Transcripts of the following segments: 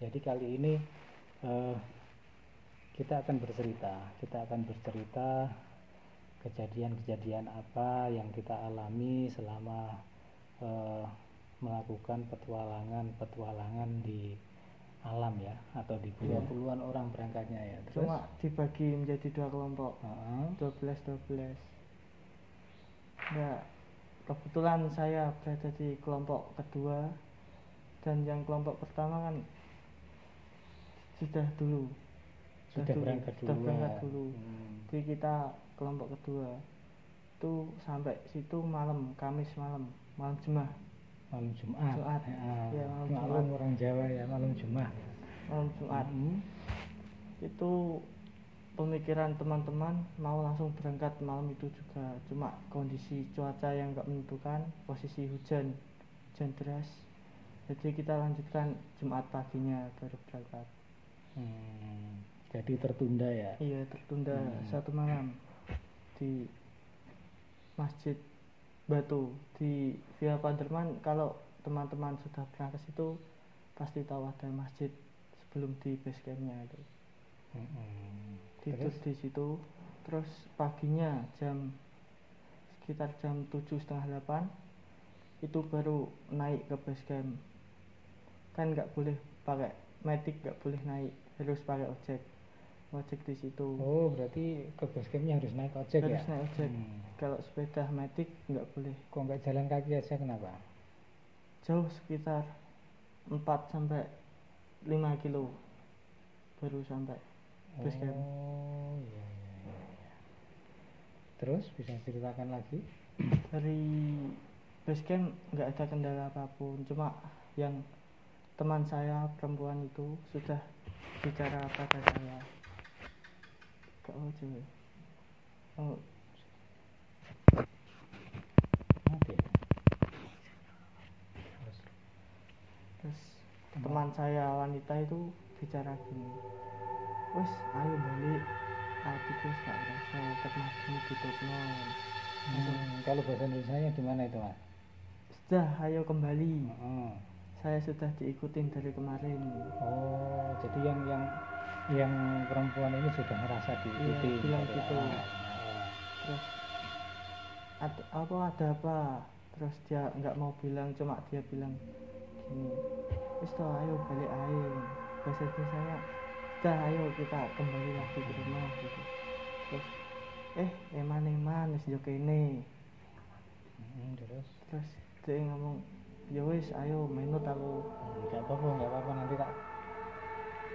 Jadi kali ini kita akan bercerita kejadian-kejadian apa yang kita alami selama melakukan petualangan di alam ya, atau di puluhan orang berangkatnya ya. Terus cuma dibagi menjadi 2 kelompok, 12. Nah, kebetulan saya berada di kelompok kedua, dan yang kelompok pertama kan sudah berangkat dulu. Jadi kita kelompok kedua itu sampai situ Kamis malam Jumat. Ya, malam orang Jawa ya, malam Jumat. Itu pemikiran teman-teman mau langsung berangkat malam itu juga, cuma kondisi cuaca yang gak menentukan, posisi hujan deras. Jadi kita lanjutkan Jumat paginya baru berangkat. Jadi tertunda ya? Iya, tertunda 1 malam di Masjid Batu di Via Panderman. Kalau teman-teman sudah berangkat situ pasti tahu ada masjid sebelum di base campnya itu. Tidur di situ, terus paginya sekitar jam 7:30 itu baru naik ke base camp. Kan nggak boleh pakai matic, nggak boleh naik, harus pakai ojek di situ. Oh, berarti ke base campnya harus naik ojek ya? Harus naik ojek. Kalau sepeda matic nggak boleh. Kok nggak jalan kaki aja, kenapa? Jauh, sekitar 4-5 kilo baru sampai base camp. Oh iya. Terus bisa ceritakan lagi? Dari base camp nggak ada kendala apapun, cuma yang teman saya perempuan itu sudah bicara pada saya. Terus teman saya wanita itu bicara gini, wes ayo balik, aku gak rasa ketemu tutup non. Kalau bahasa Indonesia gimana itu, Mas? Sudah, ayo kembali. Saya sudah diikutin dari kemarin. Oh, jadi yang perempuan ini sudah merasa diikuti. Iya, bilang gitu. Terus ada apa? Terus dia nggak mau bilang, cuma dia bilang gini, wis toh ayo balik aja. Bahasa saya, sudah ayo kita kembali lagi ke rumah gitu. Terus eman wis yo kene. Terus dia ngomong, ya wis ayo menut aku. Gak apa-apa, nanti tak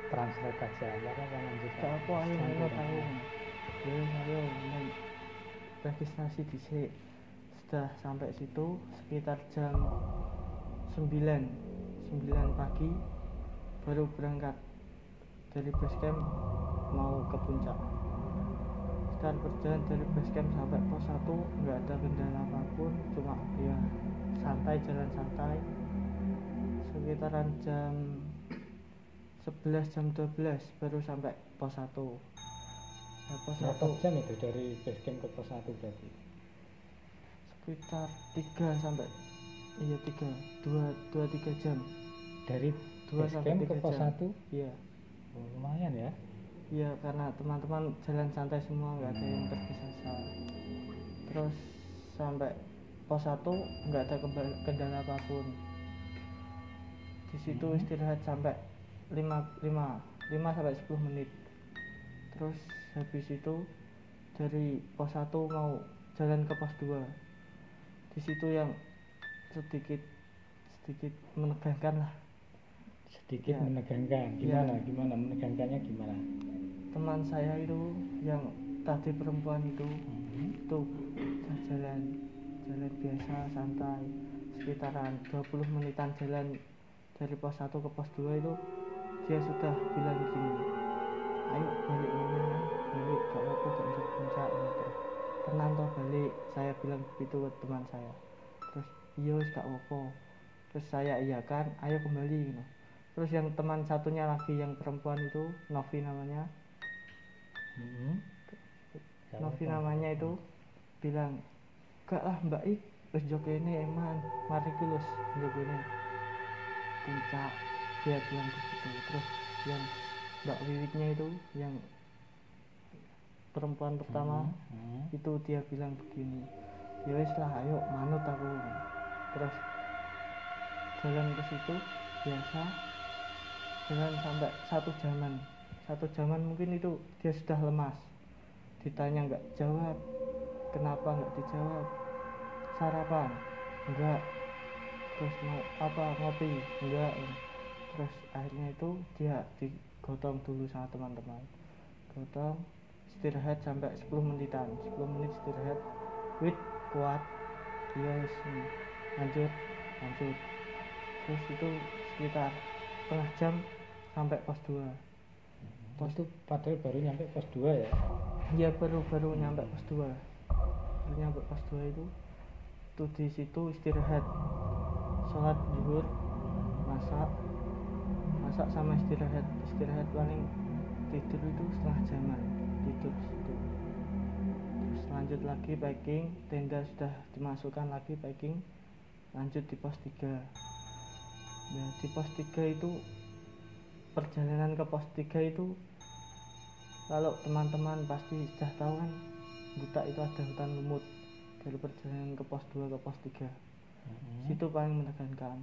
translate aja. Gak apa-apa, lanjut. Gak apa, ayo menut aku. Ya wis ayo registrasi dhisik. Sudah sampai situ sekitar jam 9 pagi baru berangkat dari base camp mau ke puncak. Setelah berjalan dari base camp sampai pos 1 nggak ada kendala apapun, cuma ya jalan santai. Sekitaran jam 11 jam 12 baru sampai pos 1. Berapa jam itu dari base camp ke pos 1 berarti? Sekitar 3 jam. Dari base camp ke pos 1? Iya. Lumayan ya? Iya, karena teman-teman jalan santai semua, nggak ada yang tergesa-gesa. Terus sampai pos 1 nggak ada kendala apapun. Di situ istirahat sampai 5 sampai 10 menit. Terus habis itu dari pos 1 mau jalan ke pos 2. Di situ yang sedikit menegangkan lah. Menegangkan. Gimana menegangkannya gimana? Teman saya itu yang tadi perempuan itu jalan biasa santai, sekitaran 20 menitan jalan dari pos 1 ke pos 2 itu dia sudah bilang gini, ayo balik gak apa-apa, gak usah puncak gitu. Tenang toh balik, saya bilang begitu ke teman saya. Terus iya gak apa-apa, terus saya iyakan, ayo kembali gitu. Terus yang teman satunya lagi yang perempuan itu, Novi namanya, itu bilang, gak lah mbak wis jog ini eman, mari kulus jog ini puncak. dia bilang begitu. Terus yang Mbak Wiwiknya itu yang perempuan pertama itu dia bilang begini, ya wis lah ayo manut aku. Terus jalan ke situ biasa, jalan sampai 1 jaman mungkin itu dia sudah lemas, ditanya nggak jawab, kenapa nggak dijawab, sarapan enggak, terus mau apa, ngopi enggak. Terus akhirnya itu dia digotong dulu sama teman-teman, gotong istirahat sampai 10 menit istirahat, wait kuat, yes, lanjut. Terus itu sekitar setengah jam sampai pos 2. Itu padahal baru nyampe pos 2 ya? Iya, baru nyampe pos 2. Baru nyampe pos 2 itu di situ istirahat, sholat zuhur, masak sama istirahat paling tidur itu setengah jaman, tidur di situ. Terus lanjut lagi packing, tenda sudah dimasukkan lagi packing, lanjut di pos 3. Nah, di pos 3 itu perjalanan ke pos 3 itu kalau teman-teman pasti sudah tahu kan, Buta itu ada hutan lumut. Dari perjalanan ke pos 2 ke pos 3 situ paling menegangkan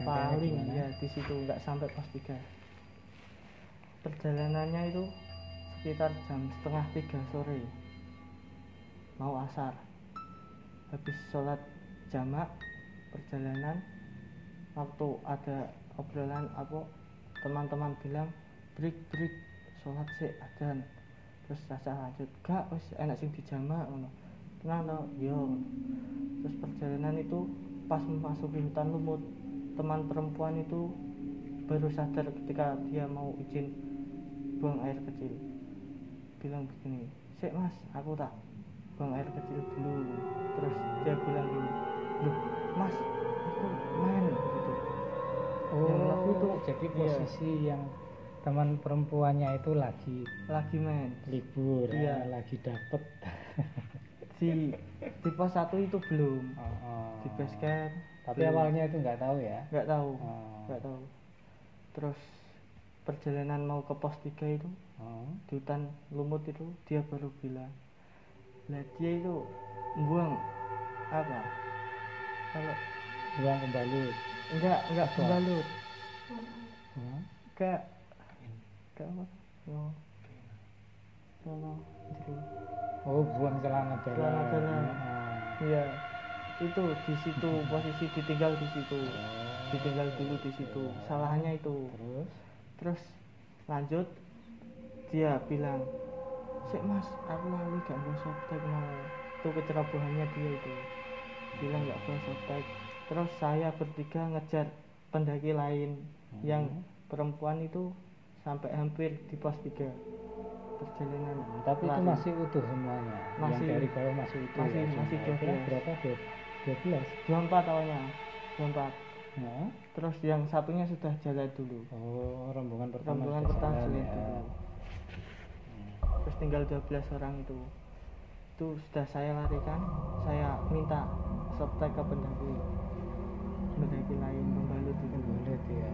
paling gimana? Ya di situ nggak sampai pos 3. Perjalanannya itu sekitar jam setengah 3 sore, mau asar, habis sholat jamak perjalanan. Waktu ada obrolan apa, teman-teman bilang break sholat sih adzan. Terus Caca lanjut, gak wis enak sing dijamak ngono, tenang tau yo. Terus perjalanan itu pas memasuki hutan lumut, teman perempuan itu baru sadar ketika dia mau izin buang air kecil, bilang begini, sik mas aku tak buang air kecil dulu. Terus dia bilang gini, loh mas aku main gitu. Itu jadi posisi yang teman perempuannya itu lagi main libur, lagi dapet. di pos 1 itu belum, di base camp. Tapi belum. Awalnya itu nggak tahu ya? Nggak tahu. Terus perjalanan mau ke pos 3 itu di hutan lumut itu dia baru bilang, lah dia itu buang apa, kalau buang pembalut. Enggak pembalut. Enggak apa? Buang celana dalam. Iya. Itu di situ posisi ditinggal di situ. Ditinggal dulu di situ. Salahnya itu. Terus lanjut dia bilang, "Sik Mas, aku lali gak bawa softtek mau." Itu kecerobohannya dia itu. Bilang gak bawa softtek. Terus saya bertiga ngejar pendaki lain yang perempuan itu sampai hampir di pos 3 perjalanan. Tapi itu masih utuh semuanya. Yang dari bawah masih utuh. Masih 12. Berapa? 12. 24 awalnya. 24. Nah, terus yang satunya sudah jalan dulu. Rombongan pertama jalan dulu. Terus tinggal 12 orang itu sudah saya larikan. Saya minta softtek ke pendaki lain, pembalut itu. Ya.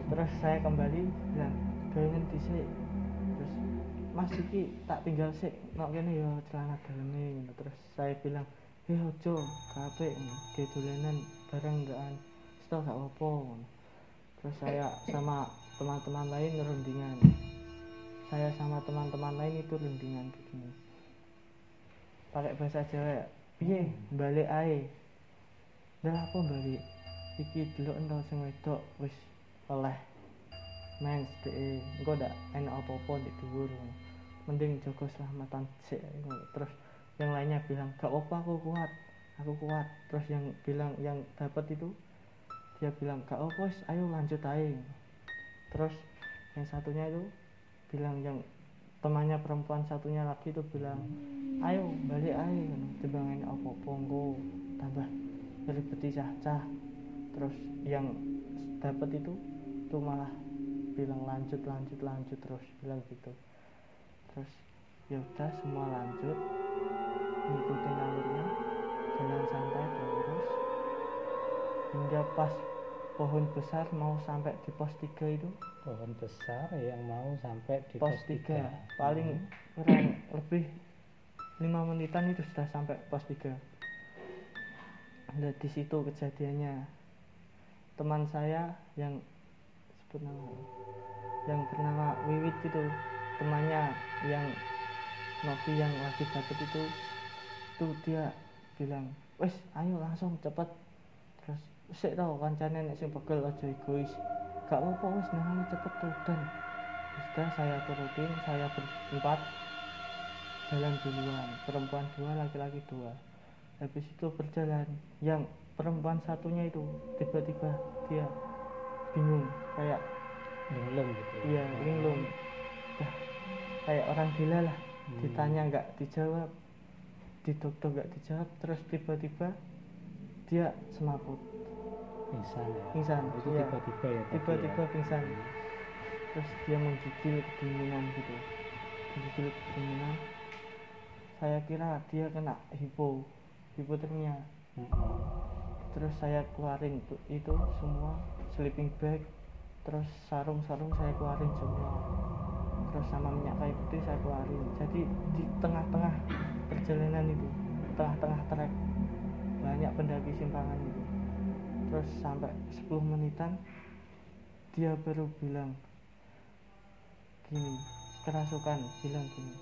Terus saya kembali bilang, "Gawengan dhisik." Terus, "Mas iki tak tinggal sik nok kene ya celana daleme." Terus saya bilang, ojo kabeh ge dolanan bareng enggak setel gak apa." Terus saya sama teman-teman lain ngerundingan. Itu rundingan begini. Pakai bahasa Jawa, "Piye balik ae?" "Lah apa balik? Iki delok ento sing wedok wis oleh mens dhek, engko ndak enak apa-apa di dhuwur. Mending jaga selamatan sik." Terus yang lainnya bilang, "Gak apa-apa, aku kuat." Terus yang bilang yang dapat itu dia bilang, "Gak apa, ayo lanjut aja." Terus yang satunya itu bilang, yang temannya perempuan satunya lagi itu bilang, "Ayo balik aja, timbang enak apa-apa engko tambah ribeti cah." Terus yang dapat itu malah bilang lanjut terus bilang gitu. Terus ya udah semua lanjut ngikutin alurnya, jalan santai terus hingga pas pohon besar mau sampai di pos 3 itu. Pohon besar yang mau sampai di Pos 3 paling kurang lebih 5 menitan itu sudah sampai pos 3. Nah di situ kejadiannya, teman saya yang sebut nama, yang bernama Wiwit itu, temannya yang Novi yang lagi dapet itu dia bilang, wes ayo langsung cepet. Terus sik tau kancane nek sing pegel aja egois, gak apa-apa wes nang cepet tuh. Dan sudah saya turutin, saya berempat jalan duluan, perempuan 2 laki-laki 2. Habis itu berjalan, yang perempuan satunya itu tiba-tiba dia bingung, kayak linglung gitu. Iya linglung, kayak orang gila lah. Ditanya nggak dijawab, didok-dok nggak dijawab, terus tiba-tiba dia semaput, pingsan. Itu Iya, tiba-tiba ya tiba-tiba pingsan. Terus dia menggigil kedinginan gitu, menggigil kedinginan. Saya kira dia kena hipotermia. Terus saya keluarin itu semua, sleeping bag, terus sarung-sarung saya keluarin semua, terus sama minyak kayu putih saya keluarin. Jadi di tengah-tengah perjalanan itu, tengah-tengah trek, banyak pendaki simpangan itu. Terus sampai 10 menitan dia baru bilang gini, kerasukan bilang gini,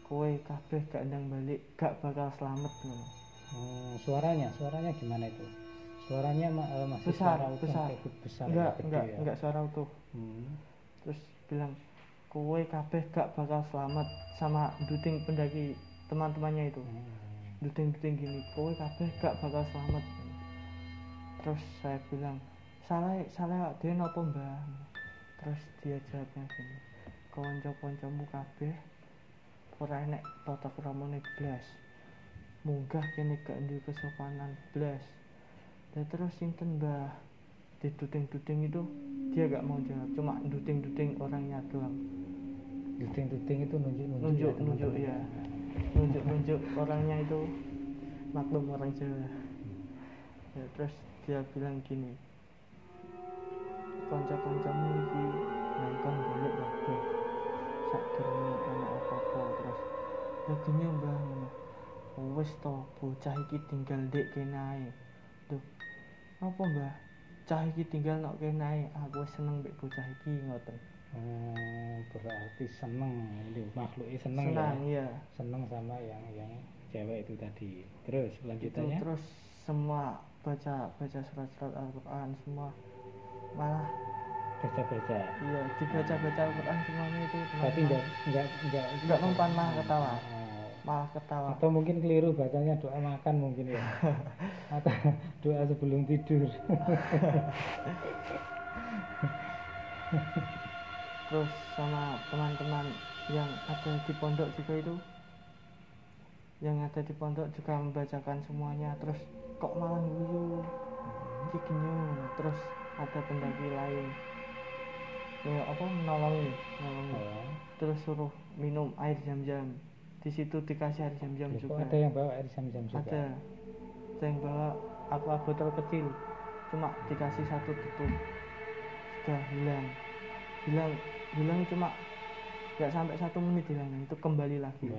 kowe kabeh gak ndang balik, gak bakal selamat loh. Suaranya gimana itu? Suaranya masih besar, suara utuh, besar. Enggak suara utuh. Terus bilang, kowe kabeh gak bakal selamat, sama duting pendaki teman-temannya itu. Duting gini, kowe kabeh gak bakal selamat. Terus saya bilang, salah dia nopo mbah. Terus dia jawabnya gini, konco-koncomu kabeh ora enek tata kramane blas, munggah kene gak duwe kesopanan blas. Dan terus sinten mbah, di duting itu dia gak mau jawab, cuma duting orangnya doang. Duting itu nunjuk ya, nunjuk orangnya itu, maklum orang Jawa ya. Terus dia bilang gini, kanca-kancamu iki nangkon golek kabeh sakdurunge ana apa-apa. Terus ya gini mbah ngono, wis to bocah iki tinggal ndek kene ae. Duh, apa mbah, cah iki tinggal nok kene ae, aku wis seneng mbek bocah iki ngoten. Berarti seneng, ini makhluknya seneng ya. Iya. Seneng sama yang cewek itu tadi. Terus lanjutannya? Terus semua baca surat-surat Al-Quran semua, malah baca. Iya, dibaca Al-Quran semuanya itu. Tapi enggak mempan, malah ketawa. Atau mungkin keliru bacanya doa makan mungkin ya. Atau doa sebelum tidur. Terus sama teman-teman yang ada di pondok juga itu, juga membacakan semuanya. Terus kok malah guyu giginya. Terus ada pendaki lain ya nolongi. Terus suruh minum air zam-zam. Di situ dikasih air zam-zam juga. Ada yang bawa air zam-zam juga? Ada yang bawa aqua botol kecil, cuma dikasih 1 tutup, sudah hilang cuma gak sampai 1 menit hilang, itu kembali lagi.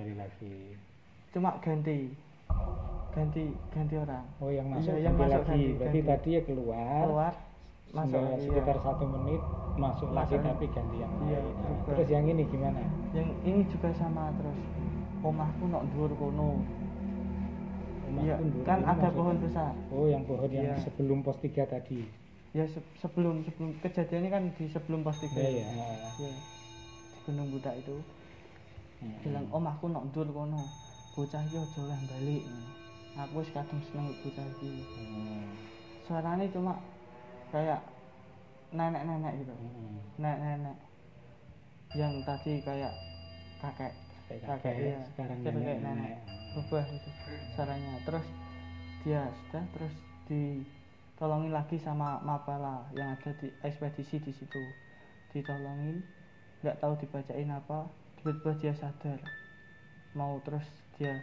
Cuma ganti orang. Yang masuk yang lagi. Berarti tadi ya keluar masuk sekitar 1 menit masuk lagi tapi ganti yang lain. Terus yang ini gimana? Yang ini juga sama. Terus omahku nok dhuwur kono. Iya, kan ada pohon besar. Yang pohon yang sebelum pos 3 tadi. Ya sebelum kejadiannya kan di sebelum pos 3. Iya. Di Gunung Budak itu. Bilang omahku nok dhuwur kono. Bocah iki aja oleh balik. Aku wis kadung seneng bocah iki. Suaranya cuma kayak nenek gitu. Nenek yang tadi kayak kakek ya. Sekarang kayak nenek berubah gitu suaranya. Terus dia sudah terus ditolongin lagi sama Mapala yang ada di ekspedisi di situ. Ditolongin, nggak tahu dibacain apa, tiba-tiba dia sadar mau. Terus dia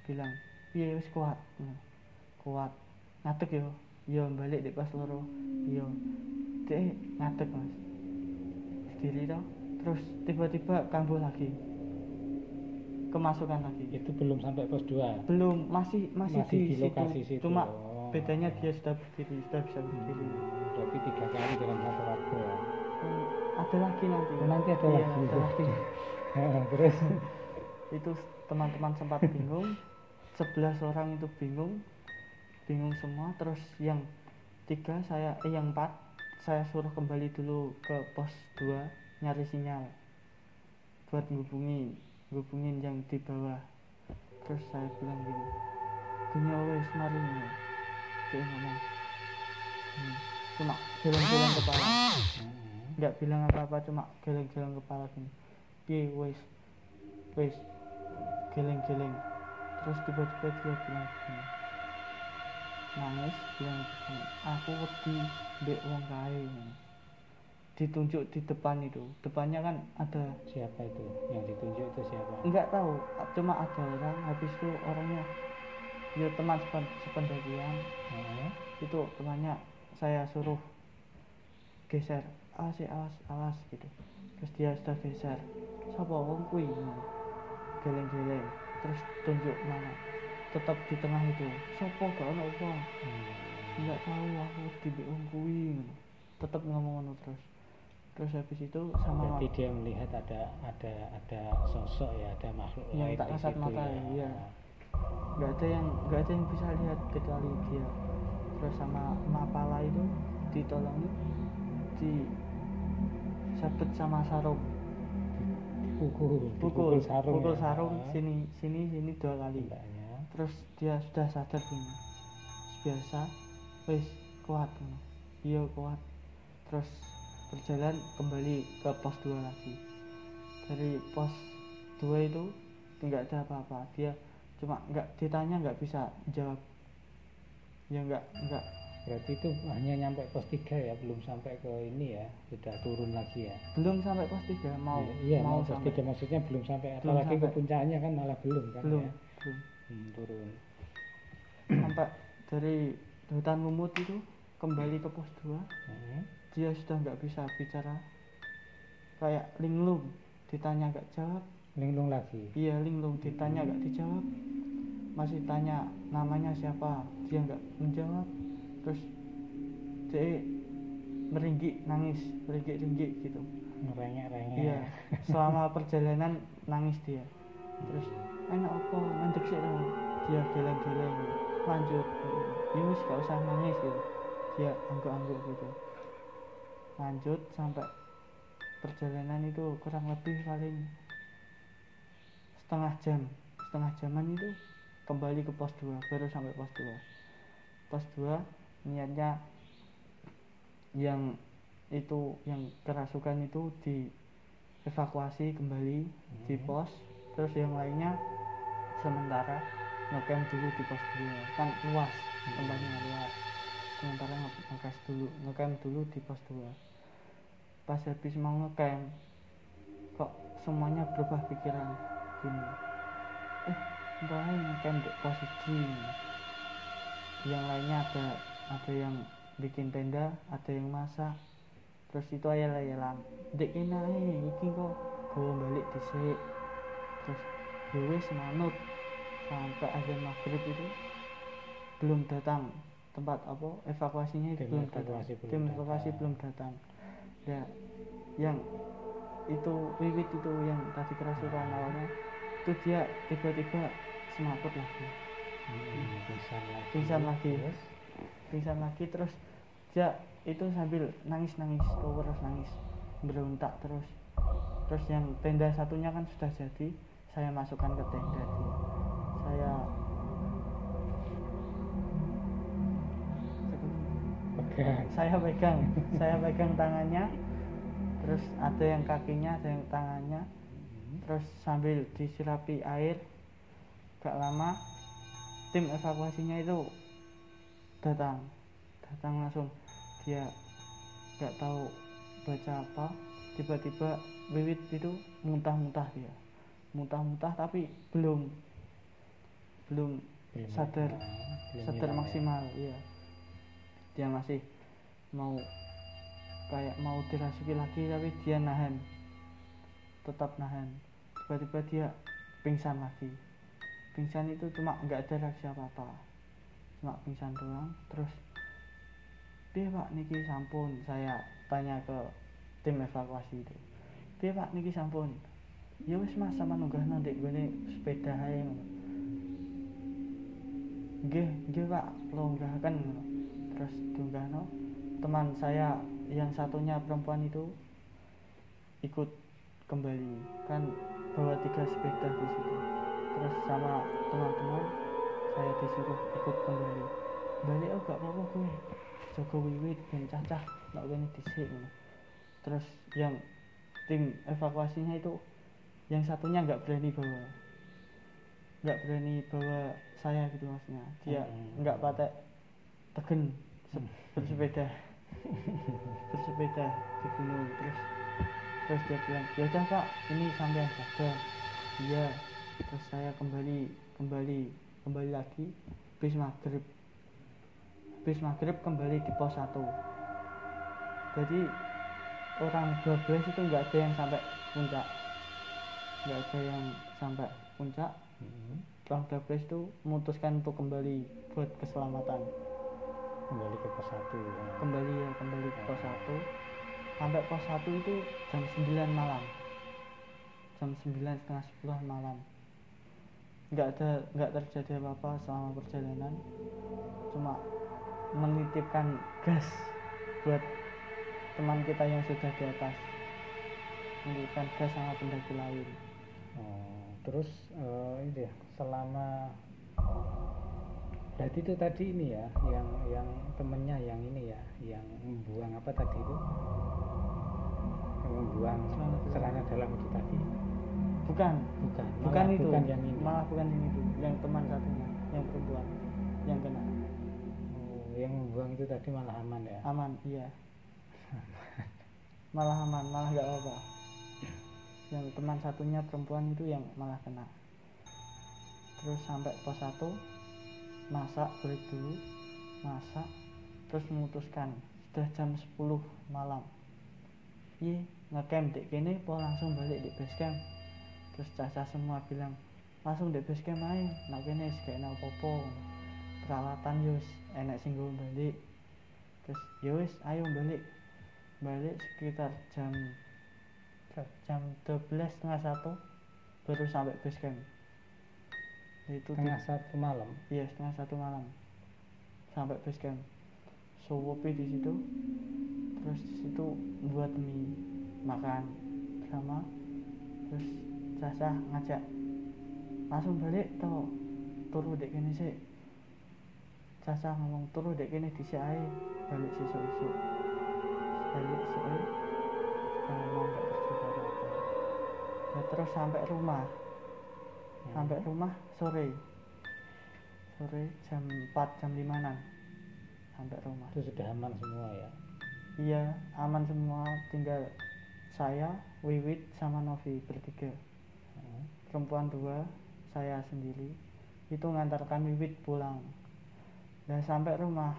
bilang, piye wis kuat ngadeg yo. iya balik di pos loro iya dia ngadeg mas diri toh terus tiba-tiba kambuh lagi kemasukan lagi itu belum sampai pos 2 belum masih di lokasi situ cuma bedanya dia sudah berdiri sudah bisa berdiri berarti 3 kali dalam satu waktu ya. Ada lagi nanti nanti ada iya, lagi ada lagi terus itu teman-teman sempat bingung 11 orang itu bingung semua terus yang 4 saya suruh kembali dulu ke pos 2 nyari sinyal buat ngubungin yang di bawah terus saya bilang gini wes mari dia ngomong cuma geleng-geleng kepala nggak bilang apa-apa cuma geleng-geleng kepala gini piye wes geleng-geleng terus tiba-tiba dia bilang gini nangis bilang gini aku wedi mbek wong kae ditunjuk di depannya kan ada siapa itu yang ditunjuk itu siapa nggak tahu cuma ada orang habis itu orangnya ya teman sependakian itu temannya saya suruh geser awas gitu terus dia sudah geser sapa wong kuwi geleng-geleng terus tunjuk mana tetap di tengah itu sapa gak ono wong nggak tahu aku di wong kuwi tetap ngomong terus habis itu sama berarti dia melihat ada sosok ya ada makhluk yang lain tak kasat mata ya nggak ada yang bisa lihat kecuali dia terus sama Mapala itu ditolongi disabet sama sarung pukul sarung sini 2 kali terus dia sudah sadar gini biasa wis kuat iya kuat terus berjalan kembali ke pos 2 lagi dari pos 2 itu tidak ada apa-apa dia cuma ditanya nggak bisa jawab ya nggak berarti itu hanya nyampe pos 3 ya belum sampai ke ini ya sudah turun lagi ya belum sampai pos 3 mau pos 3 maksudnya belum sampai apalagi ke puncaknya kan malah belum kan belum turun sampai dari hutan lumut itu kembali ke pos 2 dia sudah nggak bisa bicara kayak linglung ditanya nggak jawab linglung lagi iya linglung ditanya nggak dijawab masih tanya namanya siapa dia nggak menjawab terus dia meringgi gitu merengek iya selama perjalanan nangis dia terus enak apa mandek sih dia geleng-geleng lanjut ya wis gak usah nangis gitu dia angguk-angguk gitu lanjut sampai perjalanan itu kurang lebih paling setengah jaman itu kembali ke pos 2 baru sampai pos 2 niatnya yang kerasukan itu dievakuasi kembali di pos terus yang lainnya sementara ngecamp dulu di pos 2 kan luas tempatnya luas sementara ngecamp dulu di pos 2 pas habis mau ngecamp kok semuanya berubah pikiran gini mbak ngecamp di pos 1 yang lainnya ada yang bikin tenda ada yang masak terus itu ayal-ayalan dek kena iki kok gue balik dhisik terus ya wis manut sampai azan maghrib itu belum datang tempat evakuasinya itu belum datang tim evakuasi belum datang ya yang itu Wiwit itu yang tadi kerasukan awalnya itu dia tiba-tiba semaput lagi pingsan lagi terus dia itu sambil nangis terus nangis berontak terus yang tenda satunya kan sudah jadi saya masukkan ke tenda dia saya pegang tangannya terus ada yang kakinya ada yang tangannya terus sambil disirapi air gak lama tim evakuasinya itu datang langsung dia gak tahu baca apa tiba-tiba Wiwit itu muntah tapi belum sadar maksimal ya dia masih mau kayak mau dirasuki lagi, tapi dia nahan, tetap nahan. Tiba-tiba dia pingsan lagi. Pingsan itu cuma nggak ada reaksi apa-apa, cuma pingsan doang. Terus piye Pak niki sampun, saya tanya ke tim evakuasi itu, piye Pak niki sampun? Ya wis Mas, sama nunggahno ndek gone sepeda ae ngono. Nggih Pak, longgahkan ngono. Terus diunggahno. Teman saya yang satunya perempuan itu ikut kembali, kan bawa 3 sepeda di situ. Terus sama teman-teman saya disuruh ikut kembali. Balik oh gak apa-apa gue, jaga wiwit ben cacah nek kene dhisik ngono. Terus yang tim evakuasinya itu yang satunya nggak berani bawa saya gitu maksudnya. Dia nggak patek tegen bersepeda di gunung. Terus dia bilang, ya udah Pak, ini sampean jaga. Iya. Terus saya kembali lagi habis maghrib kembali di pos 1. Jadi orang 12 itu nggak ada yang sampai puncak. Orang 12 itu memutuskan untuk kembali buat keselamatan, kembali ke pos 1. Kembali ke pos 1. Sampai pos 1 itu jam 9 malam, jam 9 setengah 10 malam. Nggak terjadi apa-apa selama perjalanan, cuma menitipkan gas buat teman kita yang sudah di atas, menitipkan gas sama pendaki lain. Terus ini ya, selama berarti itu tadi ini ya, yang temennya yang ini ya, yang membuang apa tadi itu, yang membuang celana dalam itu tadi. Bukan itu, bukan yang ini. Malah bukan yang itu, yang teman satunya, yang perempuan yang kena. Yang membuang itu tadi malah aman ya? Aman, iya. Malah aman, malah nggak apa-apa. Yang teman satunya perempuan itu yang malah kena. Terus sampai pos 1, break dulu, terus memutuskan sudah jam 10 malam. Ngecamp dek kene po langsung balik di base camp. Terus cacah semua bilang langsung di base camp ae, nak kene gak enak apa-apa. Peralatan yus enak sing nggo balik. Terus yus ayo balik sekitar jam 12:30 baru sampai base camp. Itu setengah 1 malam. Iya, setengah 1 malam sampai base camp. Sowopi di situ. Terus di situ buat mie, makan sama. Terus Sasa ngajak langsung balik toh, turu dek kene sik. Sasa ngomong turu dek kene dhisik ae, balik sesuk-esuk. Balik sore memang gak terjadi apa-apa. Ya, terus sampai rumah sore jam 4 jam 5-an sampai rumah. Itu sudah aman semua ya? Iya, aman semua, tinggal saya, Wiwit sama Novi bertiga. Perempuan 2, saya sendiri. Itu ngantarkan Wiwit pulang. Dan sampai rumah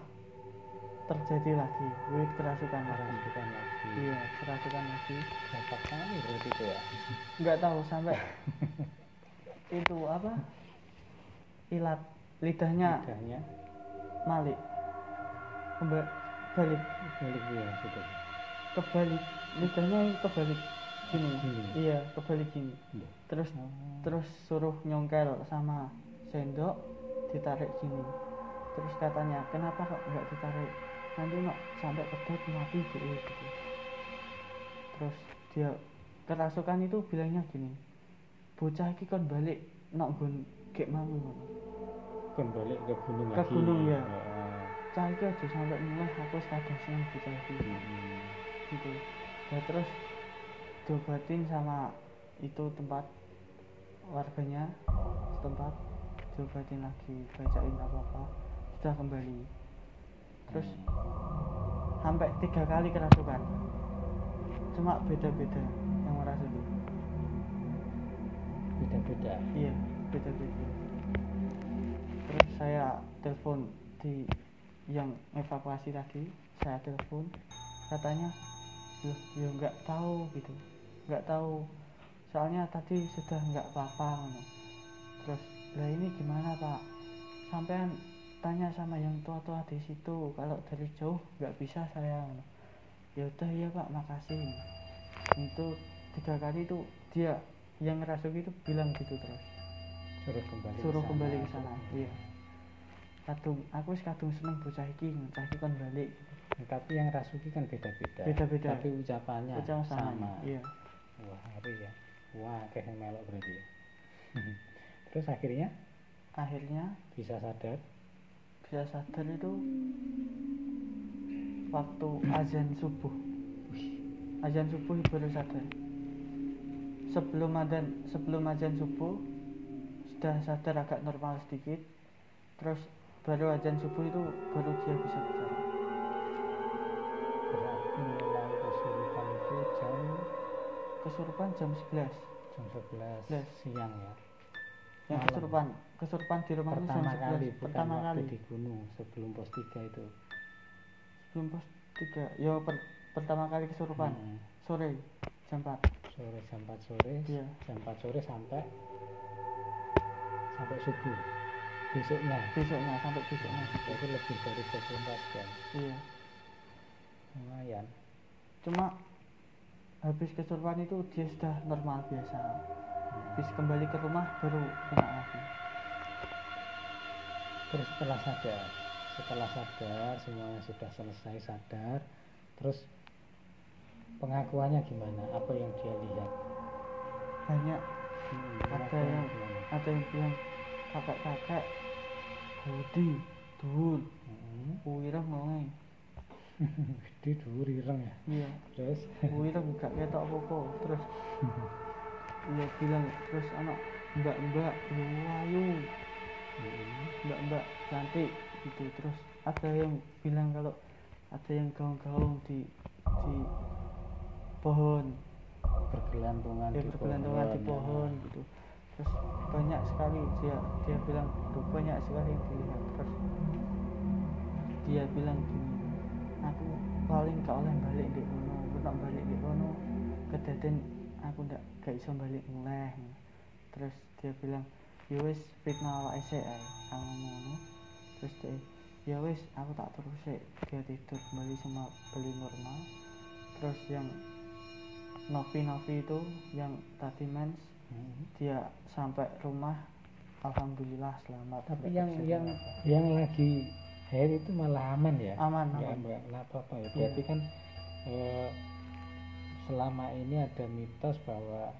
terjadi lagi, Wiwit kerasukan lagi. Iya, kerasukan lagi. Berapa kali berarti itu ya? Nggak tahu sampai itu apa? Ilat lidahnya balik ya sudah. Kebalik lidahnya kebalik gini. Iya, kebalik gini. Terus suruh nyongkel sama sendok, ditarik gini. Terus katanya, kenapa kok nggak ditarik? Nanti sampai pedot mati gitu. Terus dia kerasukan itu bilangnya gini, bocah iki kon balik gun gek mau kon balik ke gunung lagi. Ke gunung ya. Cah iki aja sampai mulai aku kadang seneng bocah iki. Gitu. Ya terus diobatin sama itu tempat warganya setempat, diobatin lagi, bacain apa-apa, sudah kembali. Terus sampai 3 kali kerasukan, cuma beda-beda yang merasuki. Beda-beda? Iya, beda-beda. Terus saya telepon di yang evakuasi tadi saya telepon, katanya loh ya nggak tahu gitu, nggak tahu soalnya tadi sudah nggak apa-apa ngono. Terus lah ini gimana Pak, sampean tanya sama yang tua-tua di situ, kalau dari jauh nggak bisa saya ngono. Ya udah ya Pak, makasih. Itu 3 kali itu dia yang ngerasuki itu bilang gitu terus, suruh kembali ke sana. Iya, aku wis kadung seneng bocah iki kon balik gitu. Tapi yang rasuki kan beda-beda. Tapi ucapannya sama. Iya. Wah, ngeri ya. Wah, kayak melok berarti ya. Terus akhirnya bisa sadar itu waktu azan subuh baru sadar. Sebelum azan subuh sudah sadar agak normal sedikit, terus baru azan subuh itu baru dia bisa bicara. Berarti mulai kesurupan jam 11 siang ya. Yang kesurupan di rumah pertama jam 11 pertama kali di gunung sebelum pos 3 itu. Sebelum pos 3 ya pertama kali kesurupan. Sore jam 4 sore. Iya. Jam 4 sore sampai subuh. Besoknya sampai besoknya. Itu lebih dari 24 jam. Iya. Lumayan. Cuma habis kesurupan itu dia sudah normal biasa. Habis kembali ke rumah baru kena lagi. Terus setelah sadar semuanya sudah selesai sadar, terus pengakuannya gimana? Apa yang dia lihat? Banyak. Ada yang bilang kakek gede dhuwur. Ireng ngene. Gede dhuwur ireng ya. Iya. Terus ireng gak ketok apa-apa. Terus dia bilang terus anak mbak ayu. Mbak cantik gitu. Terus ada yang bilang kalau ada yang gaung-gaung di pohon, bergelantungan di pohon gitu. Terus banyak sekali dia bilang tuh banyak sekali yang dilihat. Terus dia bilang gini, aku paling gak oleh balik di kono kedaden aku gak iso balik mulai. Terus dia bilang ya wis fitnah awake sik ae ngono. Terus ya wis aku tak terus sik, dia tidur kembali sama beli normal. Terus yang Novi itu yang tadi mens dia sampai rumah alhamdulillah selamat. Tapi yang lagi haid itu malah aman ya? Aman. Enggak apa-apa ya. Berarti kan selama ini ada mitos bahwa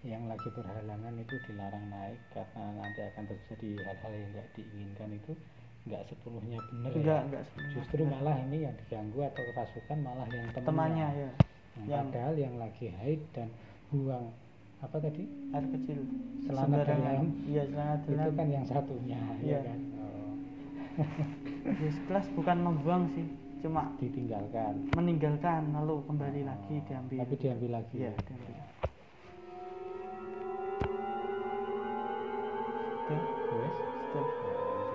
yang lagi berhalangan itu dilarang naik karena nanti akan terjadi hal-hal yang nggak diinginkan. Itu nggak sepenuhnya benar ya. Justru benar. Malah ini yang diganggu atau kerasukan malah yang temannya ya. Padahal yang lagi haid dan buang apa tadi? Air kecil. Celana dalam. Iya, celana dalam. Itu kan yang satunya ya kan. Kelas bukan membuang sih, cuma meninggalkan lalu kembali lagi diambil. Tapi diambil lagi. Iya, diambil.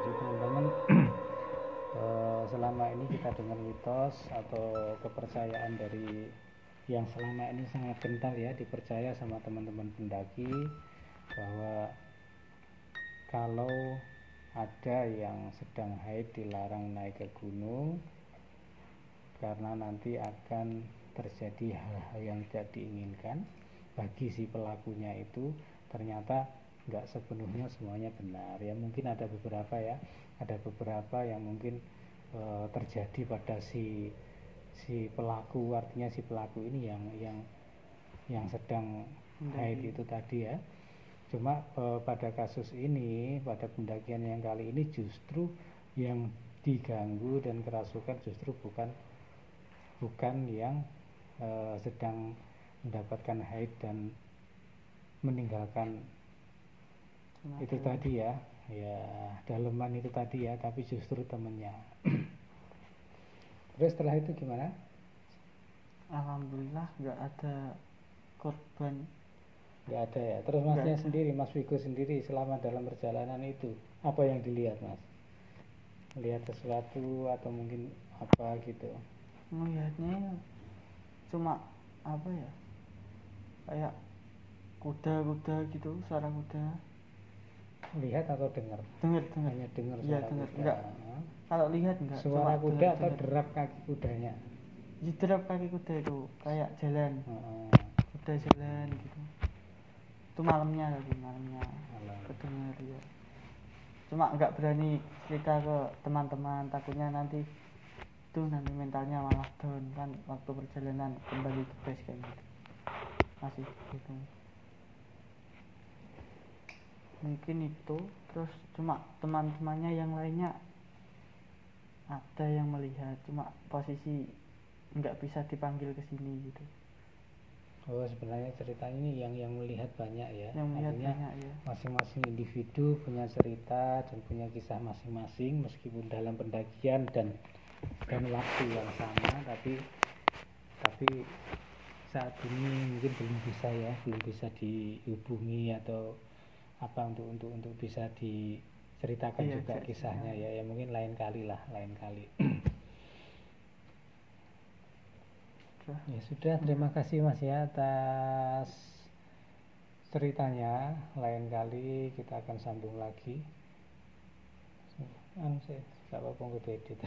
Jadi teman-teman selama ini kita dengar mitos atau kepercayaan dari yang selama ini sangat kental ya, dipercaya sama teman-teman pendaki, bahwa kalau ada yang sedang haid dilarang naik ke gunung karena nanti akan terjadi hal-hal yang tidak diinginkan bagi si pelakunya. Itu ternyata nggak sepenuhnya semuanya benar ya. Mungkin ada beberapa yang mungkin terjadi pada si pelaku, artinya si pelaku ini yang sedang haid itu tadi ya. Cuma pada kasus ini, pada pendakian yang kali ini, justru yang diganggu dan kerasukan justru bukan yang sedang mendapatkan haid dan meninggalkan itu tadi ya daleman itu tadi ya, tapi justru temennya. Terus setelah itu gimana? Alhamdulillah nggak ada korban. Nggak ada ya. Terus Mas Viko sendiri selama dalam perjalanan itu apa yang dilihat Mas? melihat sesuatu atau mungkin apa gitu? Melihatnya cuma apa ya, kayak kuda gitu, suara kuda. Lihat atau dengar? Dengar. Hanya dengar Iya, suara dengar. kuda. Enggak, kalau lihat enggak, Suara cuma kuda atau dengar. derap kaki kudanya? Derap kaki kuda itu kayak jalan, kuda jalan gitu. Itu malamnya Malam. kedengar ya. Cuma nggak berani cerita ke teman-teman, takutnya nanti mentalnya malah down kan waktu perjalanan kembali ke base kayak gitu. Masih gitu. Mungkin itu. Terus cuma teman-temannya yang lainnya ada yang melihat, cuma posisi nggak bisa dipanggil ke sini gitu. Oh, sebenarnya ceritanya ini yang melihat banyak ya. Yang melihat artinya banyak ya. Masing-masing individu punya cerita dan punya kisah masing-masing, meskipun dalam pendakian dan waktu yang sama, tapi saat ini mungkin belum bisa dihubungi atau apa untuk bisa diceritakan Iya, juga kisahnya ya mungkin lain kali. Ya sudah, terima kasih Mas ya atas ceritanya. Lain kali kita akan sambung lagi. Saya apa-apa edit.